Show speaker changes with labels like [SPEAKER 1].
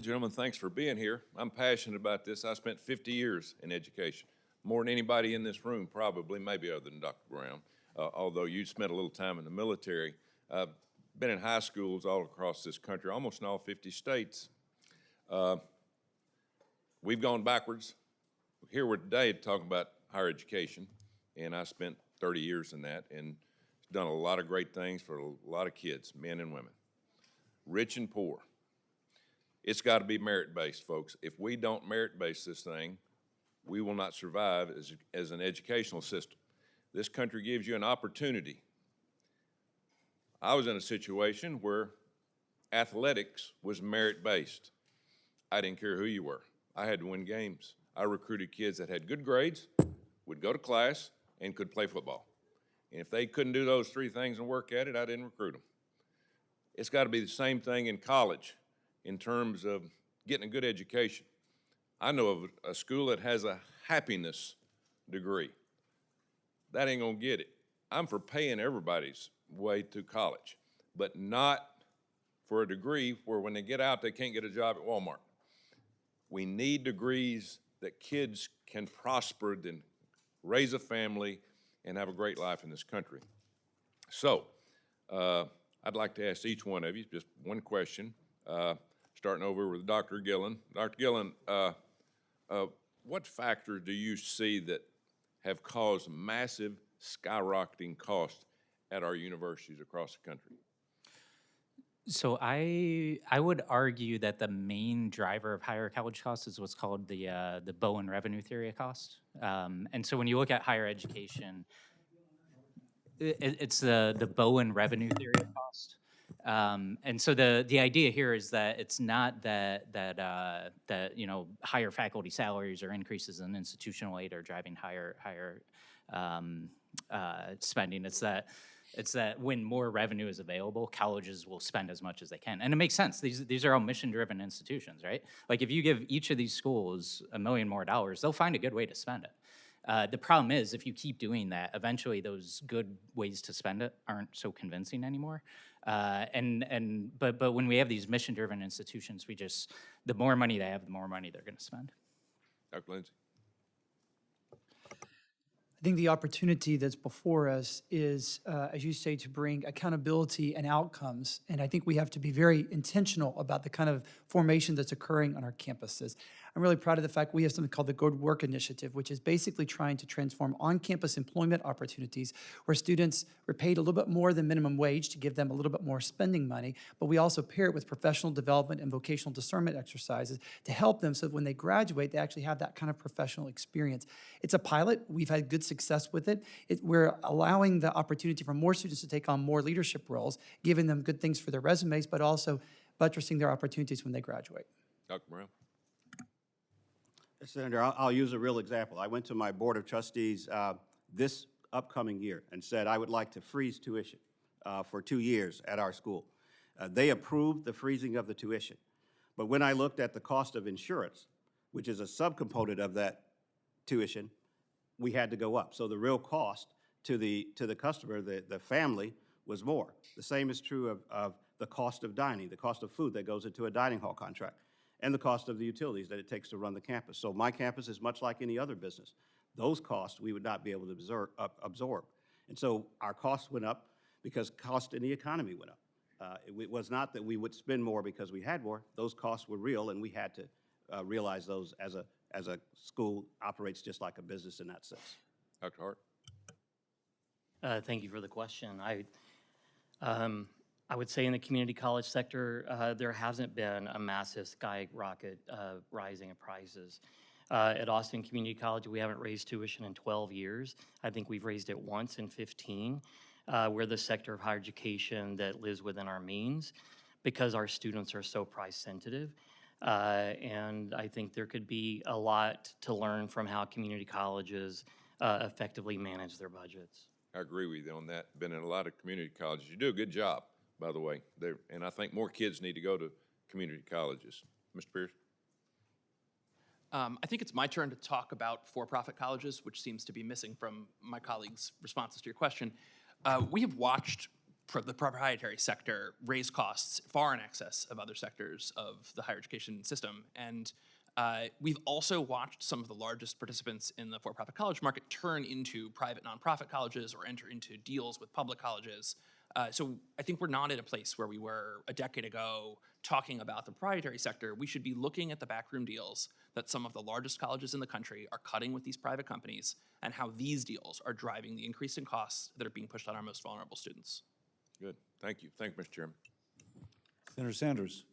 [SPEAKER 1] Gentlemen, thanks for being here. I'm passionate about this. I spent 50 years in education, more than anybody in this room, probably, maybe other than Dr. Brown, although you spent a little time in the military. I've been in high schools all across this country, almost in all 50 states. We've gone backwards. Here we're today talking about higher education, and I spent 30 years in that and done a lot of great things for a lot of kids, men and women, rich and poor. It's got to be merit-based, folks. If we don't merit-base this thing, we will not survive as an educational system. This country gives you an opportunity. I was in a situation where athletics was merit-based. I didn't care who you were. I had to win games. I recruited kids that had good grades, would go to class, and could play football. And if they couldn't do those three things and work at it, I didn't recruit them. It's got to be the same thing in college in terms of getting a good education. I know of a school that has a happiness degree. That ain't gonna get it. I'm for paying everybody's way to college, but not for a degree where when they get out, they can't get a job at Walmart. We need degrees that kids can prosper, then raise a family, and have a great life in this country. So, I'd like to ask each one of you just one question. Starting over with Dr. Gillen. Dr. Gillen, what factors do you see that have caused massive skyrocketing costs at our universities across the country?
[SPEAKER 2] So I would argue that the main driver of higher college costs is what's called the Bowen revenue theory of cost. And so when you look at higher education, it's the Bowen revenue theory of cost. And so the idea here is that it's not that higher faculty salaries or increases in institutional aid are driving higher spending. It's that when more revenue is available, colleges will spend as much as they can, and it makes sense. These are all mission-driven institutions, right? Like if you give each of these schools $1 million more, they'll find a good way to spend it. The problem is, if you keep doing that, eventually those good ways to spend it aren't so convincing anymore. But when we have these mission-driven institutions, the more money they have, the more money they're going to spend.
[SPEAKER 1] Dr. Lindsay?
[SPEAKER 3] I think the opportunity that's before us is, as you say, to bring accountability and outcomes. And I think we have to be very intentional about the kind of formation that's occurring on our campuses. I'm really proud of the fact we have something called the Good Work Initiative, which is basically trying to transform on-campus employment opportunities where students are paid a little bit more than minimum wage to give them a little bit more spending money, but we also pair it with professional development and vocational discernment exercises to help them so that when they graduate, they actually have that kind of professional experience. It's a pilot. We've had good success with it. We're allowing the opportunity for more students to take on more leadership roles, giving them good things for their resumes, but also buttressing their opportunities when they graduate.
[SPEAKER 1] Dr. Brown?
[SPEAKER 4] Senator, I'll use a real example. I went to my Board of Trustees this upcoming year and said I would like to freeze tuition for 2 years at our school. They approved the freezing of the tuition. But when I looked at the cost of insurance, which is a subcomponent of that tuition, we had to go up. So the real cost to the customer, the family, was more. The same is true of the cost of dining, the cost of food that goes into a dining hall contract, and the cost of the utilities that it takes to run the campus. So my campus is much like any other business. Those costs we would not be able to absorb. And so our costs went up because cost in the economy went up. It was not that we would spend more because we had more. Those costs were real, and we had to realize those as a school operates just like a business in that sense.
[SPEAKER 1] Dr. Hart?
[SPEAKER 5] Thank you for the question. I would say in the community college sector, there hasn't been a massive skyrocket rising of prices. At Austin Community College, we haven't raised tuition in 12 years. I think we've raised it once in 15. We're the sector of higher education that lives within our means because our students are so price sensitive. And I think there could be a lot to learn from how community colleges effectively manage their budgets.
[SPEAKER 1] I agree with you on that. Been in a lot of community colleges. You do a good job, by the way. And I think more kids need to go to community colleges. Mr. Pierce?
[SPEAKER 6] I think it's my turn to talk about for-profit colleges, which seems to be missing from my colleagues' responses to your question. We have watched the proprietary sector raise costs far in excess of other sectors of the higher education system. And we've also watched some of the largest participants in the for-profit college market turn into private nonprofit colleges or enter into deals with public colleges. So I think we're not in a place where we were a decade ago talking about the proprietary sector. We should be looking at the backroom deals that some of the largest colleges in the country are cutting with these private companies and how these deals are driving the increase in costs that are being pushed on our most vulnerable students.
[SPEAKER 1] Good. Thank you. Thank you, Mr. Chairman.
[SPEAKER 7] Senator Sanders.